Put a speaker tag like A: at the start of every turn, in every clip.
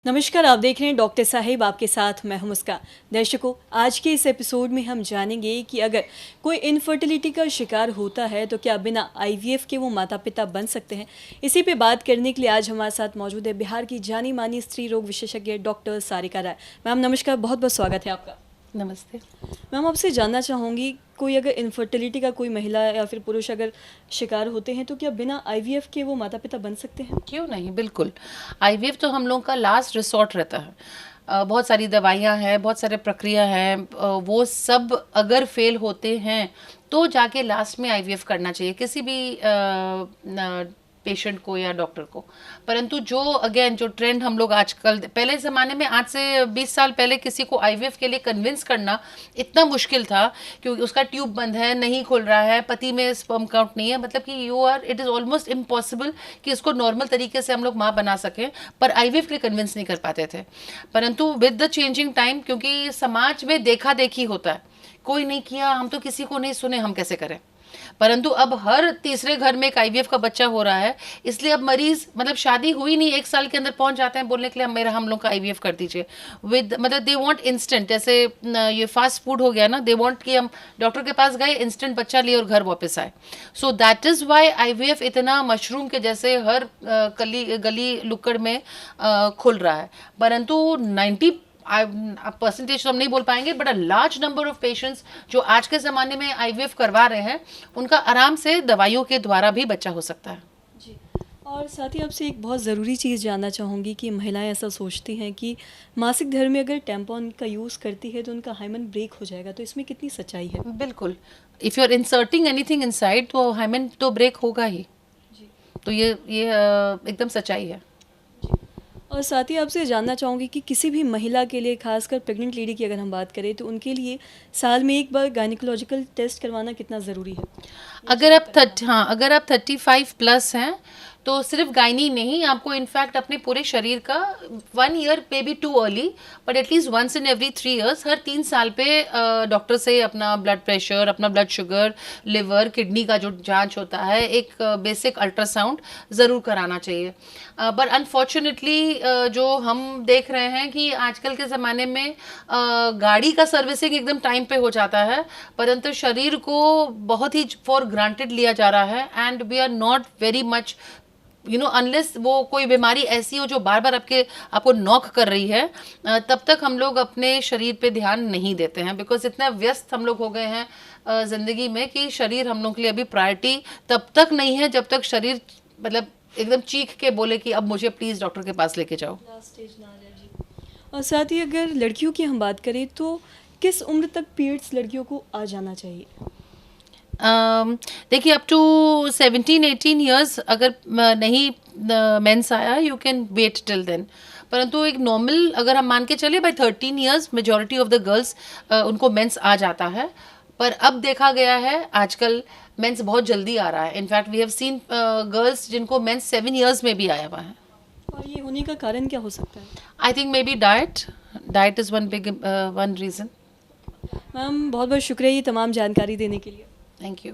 A: नमस्कार, आप देख रहे हैं डॉक्टर साहिब, आपके साथ मैं हूं मुस्कान। दर्शकों, आज के इस एपिसोड में हम जानेंगे कि अगर कोई इनफर्टिलिटी का शिकार होता है तो क्या बिना आईवीएफ के वो माता पिता बन सकते हैं। इसी पे बात करने के लिए आज हमारे साथ मौजूद है बिहार की जानी मानी स्त्री रोग विशेषज्ञ डॉक्टर सारिका राय। मैम नमस्कार, बहुत बहुत स्वागत है आपका।
B: नमस्ते
A: मैम, आपसे जानना चाहूँगी, कोई अगर इनफर्टिलिटी का कोई महिला या फिर पुरुष अगर शिकार होते हैं तो क्या बिना आईवीएफ के वो माता पिता बन सकते हैं?
B: क्यों नहीं, बिल्कुल। आईवीएफ तो हम लोग का लास्ट रिसोर्ट रहता है। बहुत सारी दवाइयाँ हैं, बहुत सारे प्रक्रिया हैं, वो सब अगर फेल होते हैं तो जाके लास्ट में आईवीएफ करना चाहिए किसी भी पेशेंट को या डॉक्टर को। परंतु जो ट्रेंड हम लोग आजकल, पहले ज़माने में आज से 20 साल पहले किसी को आईवीएफ के लिए कन्विंस करना इतना मुश्किल था क्योंकि उसका ट्यूब बंद है, नहीं खुल रहा है, पति में स्पर्म काउंट नहीं है, मतलब कि इट इज़ ऑलमोस्ट इम्पॉसिबल कि इसको नॉर्मल तरीके से हम लोग माँ बना सकें, पर आईवीएफ के लिए कन्विंस नहीं कर पाते थे। परंतु विद द चेंजिंग टाइम, क्योंकि समाज में देखा देखी होता है, कोई नहीं किया, हम तो किसी को नहीं सुने, हम कैसे करें। परंतु अब हर तीसरे घर में एक आईवीएफ का बच्चा हो रहा है, इसलिए अब मरीज, मतलब शादी हुई नहीं 1 साल के अंदर पहुंच जाते हैं बोलने के लिए हम लोग का आईवीएफ कर दीजिए। मतलब दे वांट इंस्टेंट, जैसे ये फास्ट फूड हो गया ना, दे वांट कि हम डॉक्टर के पास गए, इंस्टेंट बच्चा लिए और घर वापस आए। So that is why IVF इतना मशरूम के जैसे हर गली लुक्कड़ में खुल रहा है। परंतु 90 परसेंटेज तो हम नहीं बोल पाएंगे, but a large number of patients जो आज के ज़माने में आईवीएफ करवा रहे हैं, उनका आराम से दवाइयों के द्वारा भी बच्चा हो सकता है।
A: जी, और साथ ही आपसे एक बहुत ज़रूरी चीज़ जानना चाहूँगी कि महिलाएं ऐसा सोचती हैं कि मासिक धर्म में अगर टैम्पॉन का यूज़ करती है तो उनका हाइमन ब्रेक हो जाएगा, तो इसमें कितनी सच्चाई है?
B: बिल्कुल, if you are inserting anything inside तो हाइमन तो ब्रेक होगा ही।
A: जी,
B: तो ये एकदम सच्चाई है।
A: और साथ ही आपसे जानना चाहूँगी कि किसी भी महिला के लिए, खासकर प्रेग्नेंट लेडी की अगर हम बात करें, तो उनके लिए साल में एक बार गायनिकोलॉजिकल टेस्ट करवाना कितना ज़रूरी है?
B: अगर आप 35 प्लस हैं तो सिर्फ गायनी नहीं, आपको इनफैक्ट अपने पूरे शरीर का 1 ईयर पे भी too early, but at least once in every 3 years, हर 3 साल पे डॉक्टर से अपना ब्लड प्रेशर, अपना ब्लड शुगर, लिवर, किडनी का जो जांच होता है, एक बेसिक अल्ट्रासाउंड ज़रूर कराना चाहिए। पर अनफॉर्चुनेटली जो हम देख रहे हैं कि आजकल के ज़माने में गाड़ी का सर्विसिंग एकदम टाइम पे हो जाता है, परंतु शरीर को बहुत ही फॉर ग्रांटेड लिया जा रहा है, and we are not very much unless वो कोई बीमारी ऐसी हो जो बार बार आपको नॉक कर रही है, तब तक हम लोग अपने शरीर पे ध्यान नहीं देते हैं, बिकॉज इतना व्यस्त हम लोग हो गए हैं ज़िंदगी में कि शरीर हम लोग के लिए अभी प्रायोरिटी तब तक नहीं है जब तक शरीर मतलब एकदम चीख के बोले कि अब मुझे प्लीज़ डॉक्टर के पास लेके जाओ।
A: लास्ट स्टेज ना आ जाए। जी, और साथ ही अगर लड़कियों की हम बात करें तो किस उम्र तक पीरियड्स लड़कियों को आ जाना चाहिए?
B: देखिए, अप टू 17-18 ईयर्स अगर नहीं मेंस आया, you can wait till then. परंतु एक नॉर्मल अगर हम मान के चले, by 13 years majority of the girls उनको मेंस आ जाता है। पर अब देखा गया है आजकल मेंस बहुत जल्दी आ रहा है। In fact we have seen girls जिनको मेंस 7 ईयर्स में भी आया हुआ है।
A: और ये होने का कारण क्या हो सकता है?
B: I think may be diet is one reason.
A: Ma'am, बहुत बहुत शुक्रिया ये तमाम जानकारी देने के लिए।
B: Thank you.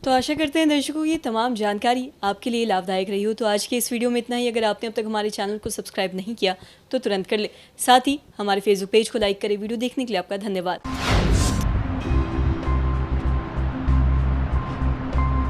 A: तो आशा करते हैं दर्शकों ये तमाम जानकारी आपके लिए लाभदायक रही हो। तो आज के इस वीडियो में इतना ही। अगर आपने अब तक हमारे चैनल को सब्सक्राइब नहीं किया तो तुरंत कर ले। साथ ही हमारे फेसबुक पेज को लाइक करें। वीडियो देखने के लिए आपका धन्यवाद।